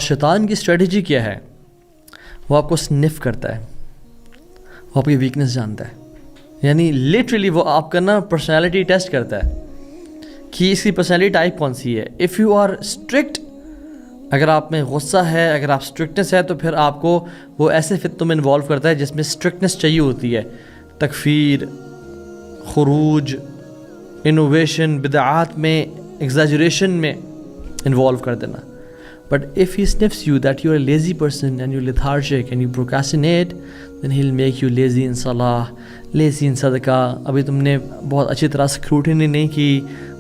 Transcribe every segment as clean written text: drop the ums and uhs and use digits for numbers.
شیطان کی اسٹریٹجی کیا ہے؟ وہ آپ کو سنف کرتا ہے، وہ آپ کی ویکنس جانتا ہے. یعنی لٹرلی وہ آپ کا نا پرسنالٹی ٹیسٹ کرتا ہے کہ اس کی پرسنالٹی ٹائپ کون سی ہے. اف یو آر اسٹرکٹ، اگر آپ میں غصہ ہے، اگر آپ اسٹرکٹنس ہے، تو پھر آپ کو وہ ایسے فتنوں میں انوالو کرتا ہے جس میں اسٹرکٹنس چاہیے ہوتی ہے، تکفیر، خروج، انوویشن، بدعات میں ایگزیجریشن میں انوالو کر دینا. But if he sniffs you that you're a lazy person and you're lethargic and you procrastinate, then he'll make you lazy in salah, lazy in صدقہ. ابھی تم نے بہت اچھی طرح اسکروٹنی نہیں کی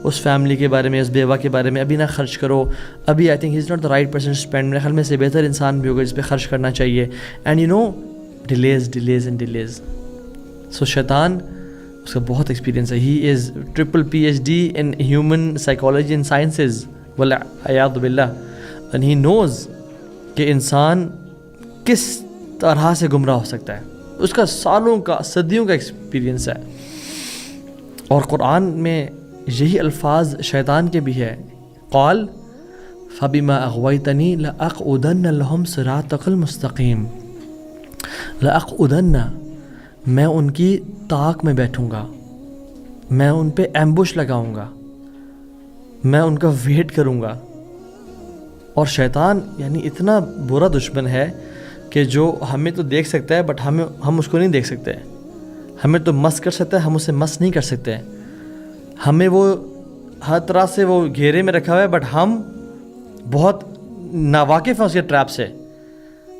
اس فیملی کے بارے میں، اس بیوہ کے بارے میں، ابھی نہ خرچ کرو. ابھی I think he is not the right person to spend. میرے خیال میں سے بہتر انسان بھی ہوگا جس پہ خرچ کرنا چاہیے. And you know dailies and dailies. So شیطان، اس کا بہت ایکسپیرینس ہے. He is triple PhD in human psychology and sciences والعیاذ باللہ. اینڈ ہی نوز کہ انسان کس طرح سے گمراہ ہو سکتا ہے. اس کا سالوں کا، صدیوں کا ایکسپیرینس ہے. اور قرآن میں یہی الفاظ شیطان کے بھی ہے. قال فبما اغویتنی لاقعدن لهم صراطک المستقیم. لاقعدن، میں ان کی طاق میں بیٹھوں گا، میں ان پہ ایمبوش لگاؤں گا، میں ان کا ویٹ کروں گا. اور شیطان یعنی اتنا برا دشمن ہے کہ جو ہمیں تو دیکھ سکتا ہے بٹ ہم اس کو نہیں دیکھ سکتے. ہمیں تو مس کر سکتا ہے، ہم اسے مس نہیں کر سکتے. ہمیں وہ ہر طرح سے وہ گھیرے میں رکھا ہوا ہے بٹ ہم بہت ناواقف ہیں اس کے ٹریپ سے.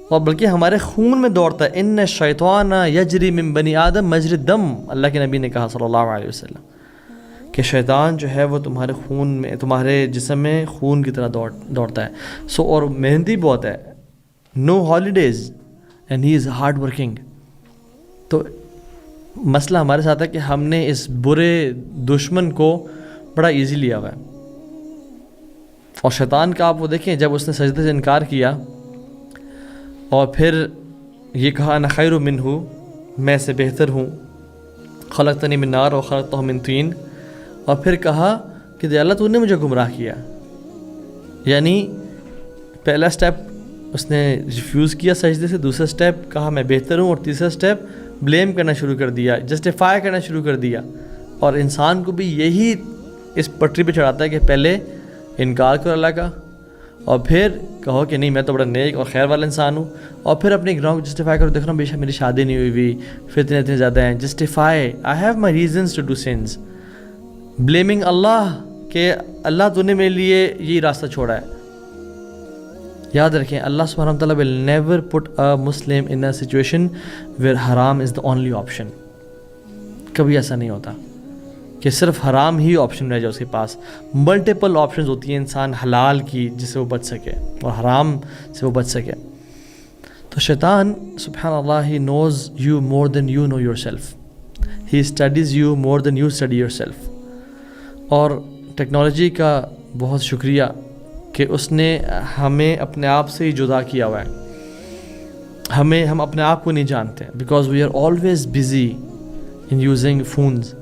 اور بلکہ ہمارے خون میں دوڑتا ہے. ان الشیطان یجری من بنی آدم مجری الدم، اللہ کے نبی نے کہا صلی اللہ علیہ وسلم کہ شیطان جو ہے وہ تمہارے خون میں، تمہارے جسم میں خون کی طرح دوڑتا ہے. سو اور محنتی بہت ہے. No holidays and he is hard working. تو مسئلہ ہمارے ساتھ ہے کہ ہم نے اس برے دشمن کو بڑا ایزی لیا ہوا ہے. اور شیطان کا آپ وہ دیکھیں، جب اس نے سجدے سے انکار کیا اور پھر یہ کہا انا خیر منہ، میں سے بہتر ہوں، خلقتنی من نار و خلقتہ من طین. اور پھر کہا کہ اللہ تو نے مجھے گمراہ کیا. یعنی پہلا سٹیپ اس نے ریفیوز کیا سجدے سے، دوسرا سٹیپ کہا میں بہتر ہوں، اور تیسرا سٹیپ بلیم کرنا شروع کر دیا، جسٹیفائی کرنا شروع کر دیا. اور انسان کو بھی یہی اس پٹری پہ چڑھاتا ہے کہ پہلے انکار کرو اللہ کا، اور پھر کہو کہ نہیں میں تو بڑا نیک اور خیر والا انسان ہوں، اور پھر اپنے گناہوں کو جسٹیفائی کرو. دیکھ رہا ہوں بے شک میری شادی نہیں ہوئی، فتنے اتنے زیادہ ہیں. Justify, I have my reasons to do sense. Blaming اللہ کہ اللہ تو نے میرے لیے یہی راستہ چھوڑا ہے. یاد رکھیں اللہ سبحانہ وتعالیٰ will never put a Muslim in a situation where haram is the only option. کبھی ایسا نہیں ہوتا کہ صرف حرام ہی آپشن رہ جائے اس کے پاس. ملٹیپل آپشنز ہوتی ہیں انسان حلال کی جس سے وہ بچ سکے اور حرام سے وہ بچ سکے. تو شیطان سبحان اللہ he knows you more than you know yourself. He studies you more than you study yourself. اور ٹیکنالوجی کا بہت شکریہ کہ اس نے ہمیں اپنے آپ سے ہی جدا کیا ہوا ہے. ہم اپنے آپ کو نہیں جانتے because we are always busy in using phones.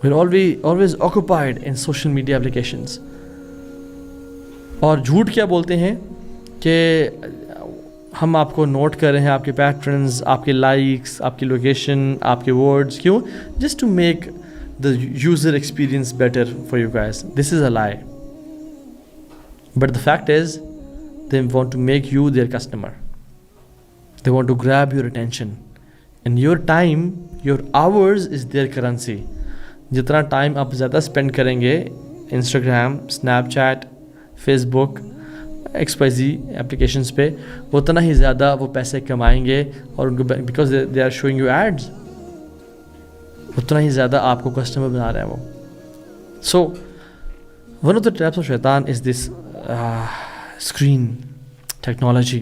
We are always occupied in social media applications. اور جھوٹ کیا بولتے ہیں کہ ہم آپ کو نوٹ کر رہے ہیں، آپ کے پیٹرنز، آپ کے لائکس، آپ کی لوکیشن، آپ کے ورڈز. کیوں؟ Just to make the user experience better for you guys. This is a lie. But the fact is, they want to make you their customer. They want to grab your attention. And your time, your hours is their currency. جتنا time آپ زیادہ spend کریں گے Instagram, snap chat, face بک، XYZ applications پہ، اتنا ہی زیادہ وہ پیسے کمائیں گے. اور ان کو because they are showing you ads, اتنا ہی زیادہ آپ کو کسٹمر بنا رہے ہیں وہ. So one of the traps of شیطان از دس اسکرین ٹیکنالوجی.